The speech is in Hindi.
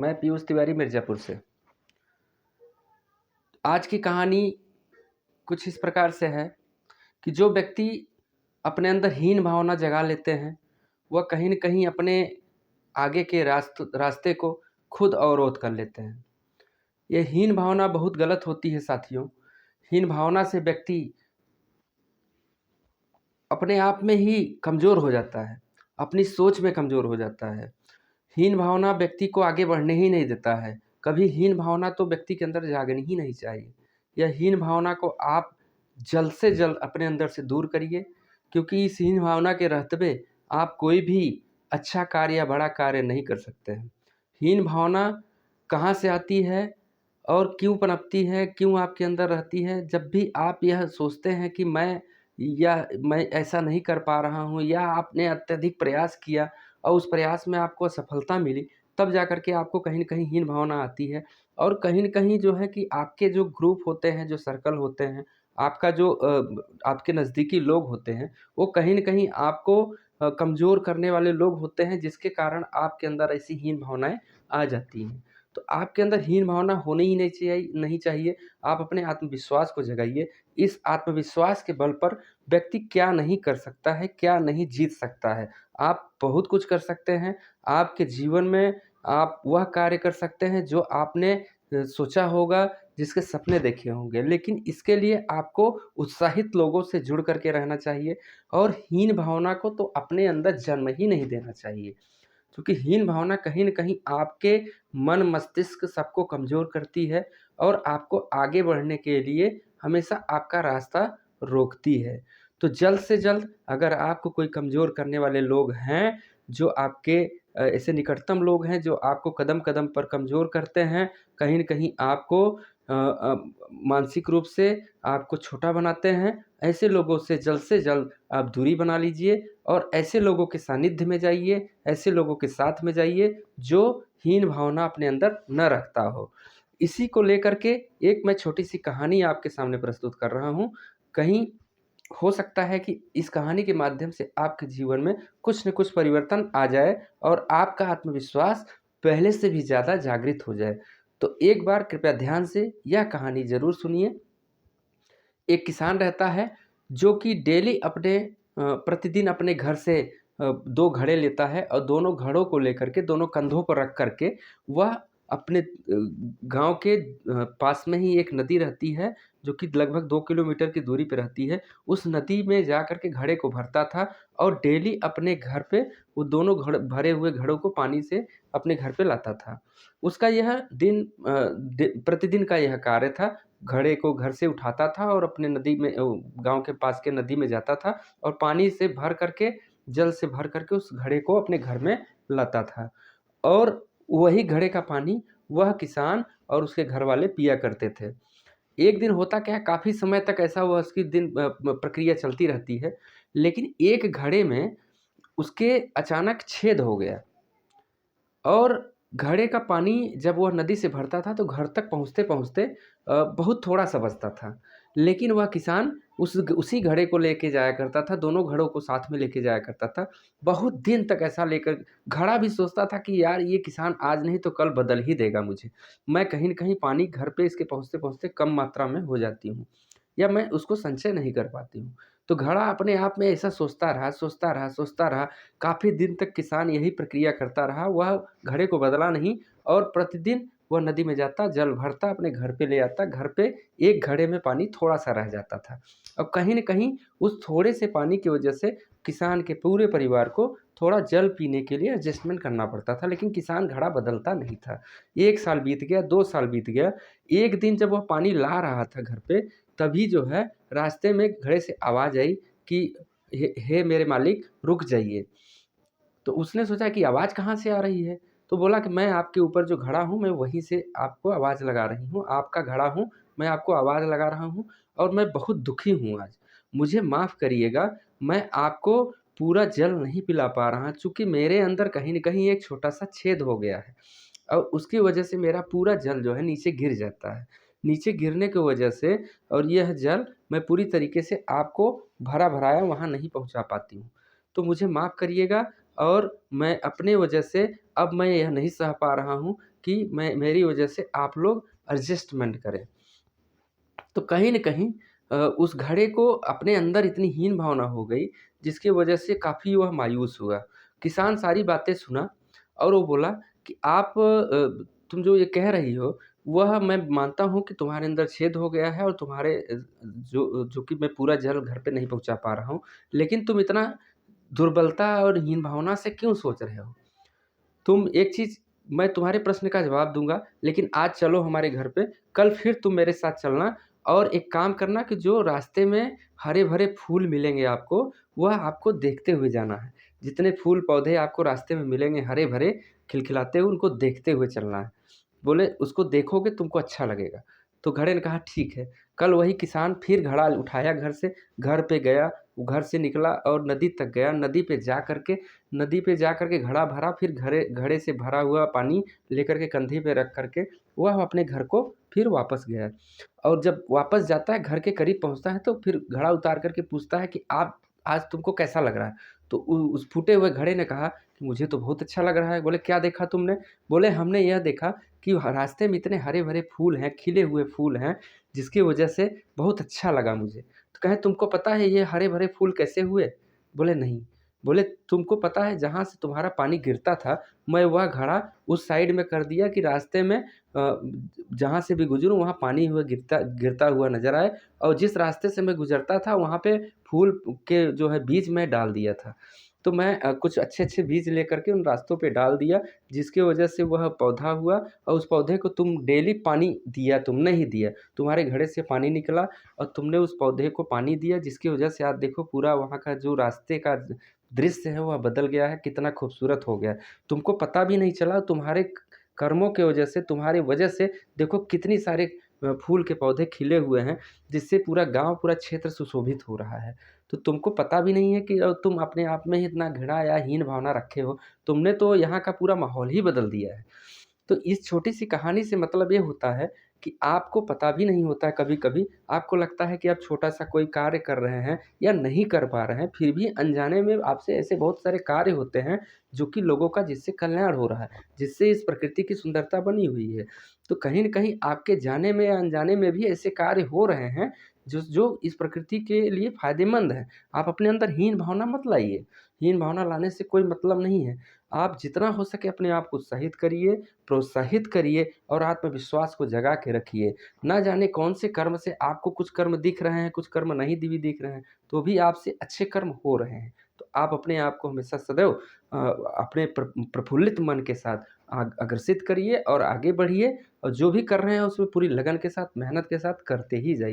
मैं पीयूष तिवारी मिर्ज़ापुर से। आज की कहानी कुछ इस प्रकार से है कि जो व्यक्ति अपने अंदर हीन भावना जगा लेते हैं, वह कहीं न कहीं अपने आगे के रास्ते को खुद अवरोध कर लेते हैं। ये हीन भावना बहुत गलत होती है साथियों। हीन भावना से व्यक्ति अपने आप में ही कमज़ोर हो जाता है, अपनी सोच में कमज़ोर हो जाता है। हीन भावना व्यक्ति को आगे बढ़ने ही नहीं देता है। कभी हीन भावना तो व्यक्ति के अंदर जागनी ही नहीं चाहिए। यह हीन भावना को आप जल्द से जल्द अपने अंदर से दूर करिए, क्योंकि इस हीन भावना के रहते आप कोई भी अच्छा कार्य या बड़ा कार्य नहीं कर सकते हैं। हीन भावना कहाँ से आती है और क्यों पनपती है, क्यों आपके अंदर रहती है? जब भी आप यह सोचते हैं कि मैं ऐसा नहीं कर पा रहा हूँ, या आपने अत्यधिक प्रयास किया और उस प्रयास में आपको असफलता मिली, तब जा कर के आपको कहीं न कहीं हीन भावना आती है। और कहीं न कहीं जो है कि आपके जो ग्रुप होते हैं, जो सर्कल होते हैं, आपका जो आपके नज़दीकी लोग होते हैं, वो कहीं न कहीं आपको कमज़ोर करने वाले लोग होते हैं, जिसके कारण आपके अंदर ऐसी हीन भावनाएँ आ जाती हैं। तो आपके अंदर हीन भावना होनी ही नहीं चाहिए। आप अपने आत्मविश्वास को जगाइए। इस आत्मविश्वास के बल पर व्यक्ति क्या नहीं कर सकता है, क्या नहीं जीत सकता है। आप बहुत कुछ कर सकते हैं। आपके जीवन में आप वह कार्य कर सकते हैं जो आपने सोचा होगा, जिसके सपने देखे होंगे। लेकिन इसके लिए आपको उत्साहित लोगों से जुड़ कर के रहना चाहिए, और हीन भावना को तो अपने अंदर जन्म ही नहीं देना चाहिए। क्योंकि हीन भावना कहीं न कहीं आपके मन, मस्तिष्क सबको कमज़ोर करती है, और आपको आगे बढ़ने के लिए हमेशा आपका रास्ता रोकती है। तो जल्द से जल्द अगर आपको कोई कमज़ोर करने वाले लोग हैं, जो आपके ऐसे निकटतम लोग हैं जो आपको कदम-कदम पर कमज़ोर करते हैं, कहीं न कहीं आपको मानसिक रूप से आपको छोटा बनाते हैं, ऐसे लोगों से जल्द आप दूरी बना लीजिए, और ऐसे लोगों के सानिध्य में जाइए, ऐसे लोगों के साथ में जाइए जो हीन भावना अपने अंदर न रखता हो। इसी को लेकर के एक मैं छोटी-सी कहानी आपके सामने प्रस्तुत कर रहा हूँ। कहीं हो सकता है कि इस कहानी के माध्यम से आपके जीवन में कुछ न कुछ परिवर्तन आ जाए, और आपका आत्मविश्वास पहले से भी ज़्यादा जागृत हो जाए। तो एक बार कृपया ध्यान से यह कहानी ज़रूर सुनिए। एक किसान रहता है जो कि डेली प्रतिदिन अपने घर से 2 घड़े लेता है, और दोनों घड़ों को लेकर के दोनों कंधों पर रख कर के वह अपने गाँव के पास में ही एक नदी रहती है, जो कि लगभग 2 किलोमीटर की दूरी पे रहती है। उस नदी में जा कर के घड़े को भरता था, और डेली अपने घर पे वो दोनों भरे हुए घड़ों को पानी से अपने घर पे लाता था। उसका यह प्रतिदिन का यह कार्य था। घड़े को घर से उठाता था और अपने गाँव के पास के नदी में जाता था, और पानी से भर कर के, जल से भर कर के उस घड़े को अपने घर में लाता था। और वही घड़े का पानी वह किसान और उसके घरवाले पिया करते थे। एक दिन होता क्या है, काफ़ी समय तक ऐसा वह उसकी प्रक्रिया चलती रहती है। लेकिन एक घड़े में उसके अचानक छेद हो गया, और घड़े का पानी जब वह नदी से भरता था तो घर तक पहुँचते-पहुँचते बहुत थोड़ा-सा बचता था। लेकिन वह किसान उसी घड़े को लेके जाया करता था, दोनों घड़ों को साथ में लेके जाया करता था। बहुत दिन तक ऐसा लेकर घड़ा भी सोचता था कि यार ये किसान आज नहीं तो कल बदल ही देगा मुझे। मैं कहीं न कहीं पानी घर पे इसके पहुँचते-पहुँचते कम मात्रा में हो जाती हूँ, या मैं उसको संचय नहीं कर पाती हूँ। तो घड़ा अपने आप में ऐसा सोचता रहा। काफ़ी दिन तक किसान यही प्रक्रिया करता रहा, वह घड़े को बदला नहीं, और प्रतिदिन वह नदी में जाता, जल भरता, अपने घर पे ले आता। घर पे एक घड़े में पानी थोड़ा-सा रह जाता था। अब कहीं न कहीं उस थोड़े से पानी की वजह से किसान के पूरे परिवार को थोड़ा जल पीने के लिए एडजस्टमेंट करना पड़ता था, लेकिन किसान घड़ा बदलता नहीं था। 1 साल बीत गया, 2 साल बीत गया। एक दिन जब वह पानी ला रहा था घर पे, तभी जो है रास्ते में घड़े से आवाज़ आई कि हे मेरे मालिक, रुक जाइए। तो उसने सोचा कि आवाज़ कहाँ से आ रही है? तो बोला कि मैं आपके ऊपर जो घड़ा हूँ, मैं वहीं से आपको आवाज़ लगा रही हूँ। आपका घड़ा हूँ, मैं आपको आवाज़ लगा रहा हूँ, और मैं बहुत दुखी हूँ आज। मुझे माफ़ करिएगा, मैं आपको पूरा जल नहीं पिला पा रहा, चूँकि मेरे अंदर कहीं न कहीं एक छोटा-सा छेद हो गया है, और उसकी वजह से मेरा पूरा जल जो है नीचे गिर जाता है। नीचे गिरने की वजह से, और यह जल मैं पूरी तरीके से आपको भरा-भराया वहाँ नहीं पहुँचा पाती हूँ। तो मुझे माफ़ करिएगा, और मैं अपने वजह से अब मैं यह नहीं सह पा रहा हूँ कि मेरी वजह से आप लोग एडजस्टमेंट करें। तो कहीं न कहीं उस घड़े को अपने अंदर इतनी हीन भावना हो गई, जिसकी वजह से काफ़ी वह मायूस हुआ। किसान सारी बातें सुना और वो बोला कि आप तुम जो ये कह रही हो, वह मैं मानता हूँ कि तुम्हारे अंदर छेद हो गया है और तुम्हारे जो जो कि मैं पूरा जल घर पे नहीं पहुँचा पा रहा हूँ। लेकिन तुम इतना दुर्बलता और हीन भावना से क्यों सोच रहे हो? तुम एक चीज़ मैं तुम्हारे प्रश्न का जवाब दूँगा, लेकिन आज चलो हमारे घर पे, कल फिर तुम मेरे साथ चलना और एक काम करना कि जो रास्ते में हरे-भरे फूल मिलेंगे आपको, वह आपको देखते हुए जाना है। जितने फूल-पौधे आपको रास्ते में मिलेंगे हरे-भरे, खिलखिलाते हुए, उनको देखते हुए चलना है। बोले उसको देखोगे तुमको अच्छा लगेगा। तो घड़े ने कहा ठीक है। कल वही किसान फिर घड़ा उठाया घर से, घर पे गया, वो घर से निकला और नदी तक गया। नदी पे जा कर के घड़ा भरा, फिर घड़े घड़े से भरा हुआ पानी लेकर के कंधे पे रख कर के वह अपने घर को फिर वापस गया। और जब वापस जाता है, घर के करीब पहुँचता है तो फिर घड़ा उतार कर के पूछता है कि आप आज तुमको कैसा लग रहा है? तो उ उस फूटे हुए घड़े ने कहा कि मुझे तो बहुत अच्छा लग रहा है। बोले क्या देखा तुमने? बोले हमने यह देखा कि रास्ते में इतने हरे-भरे फूल हैं, खिले हुए फूल हैं, जिसकी वजह से बहुत अच्छा लगा मुझे। तो कहे तुमको पता है ये हरे-भरे फूल कैसे हुए? बोले नहीं। बोले तुमको पता है जहाँ से तुम्हारा पानी गिरता था, मैं वह घड़ा उस साइड में कर दिया कि रास्ते में जहाँ से भी गुज़रूँ वहाँ पानी हुआ गिरता गिरता हुआ नज़र आए और जिस रास्ते से मैं गुज़रता था वहाँ पे फूल के जो है बीज मैं डाल दिया था। तो मैं कुछ अच्छे-अच्छे बीज लेकर के उन रास्तों पे डाल दिया, जिसकी वजह से वह पौधा हुआ और उस पौधे को तुम डेली पानी दिया तुमने ही दिया। तुम्हारे घड़े से पानी निकला और तुमने उस पौधे को पानी दिया, जिसकी वजह से आज देखो पूरा वहाँ का जो रास्ते का दृश्य है वह बदल गया है, कितना खूबसूरत हो गया है। तुमको पता भी नहीं चला, तुम्हारे कर्मों की वजह से, तुम्हारी वजह से देखो कितनी सारे फूल के पौधे खिले हुए हैं, जिससे पूरा गाँव, पूरा क्षेत्र सुशोभित हो रहा है। तो तुमको पता भी नहीं है कि तुम अपने आप में ही इतना घृणा या हीन भावना रखे हो। तुमने तो यहाँ का पूरा माहौल ही बदल दिया है। तो इस छोटी-सी कहानी से मतलब ये होता है कि आपको पता भी नहीं होता है कभी-कभी, आपको लगता है कि आप छोटा-सा कोई कार्य कर रहे हैं या नहीं कर पा रहे हैं, फिर भी अनजाने में आपसे ऐसे बहुत सारे कार्य होते हैं, जो कि लोगों का जिससे कल्याण हो रहा है, जिससे इस प्रकृति की सुंदरता बनी हुई है। तो कहीं न कहीं आपके जाने में या अनजाने में भी ऐसे कार्य हो रहे हैं, जो इस प्रकृति के लिए फ़ायदेमंद हैं। आप अपने अंदर हीन भावना मत लाइए, हीन भावना लाने से कोई मतलब नहीं है। आप जितना हो सके अपने आप को उत्साहित करिए, प्रोत्साहित करिए और आत्मविश्वास को जगा के रखिए। ना जाने कौन से कर्म से आपको कुछ कर्म दिख रहे हैं, कुछ कर्म नहीं भी दिख रहे हैं, तो भी आपसे अच्छे कर्म हो रहे हैं। तो आप अपने आप को हमेशा सदैव अपने प्रफुल्लित मन के साथ अग्रसित करिए और आगे बढ़िए और जो भी कर रहे हैं उसमें पूरी लगन के साथ, मेहनत के साथ करते ही जाइए।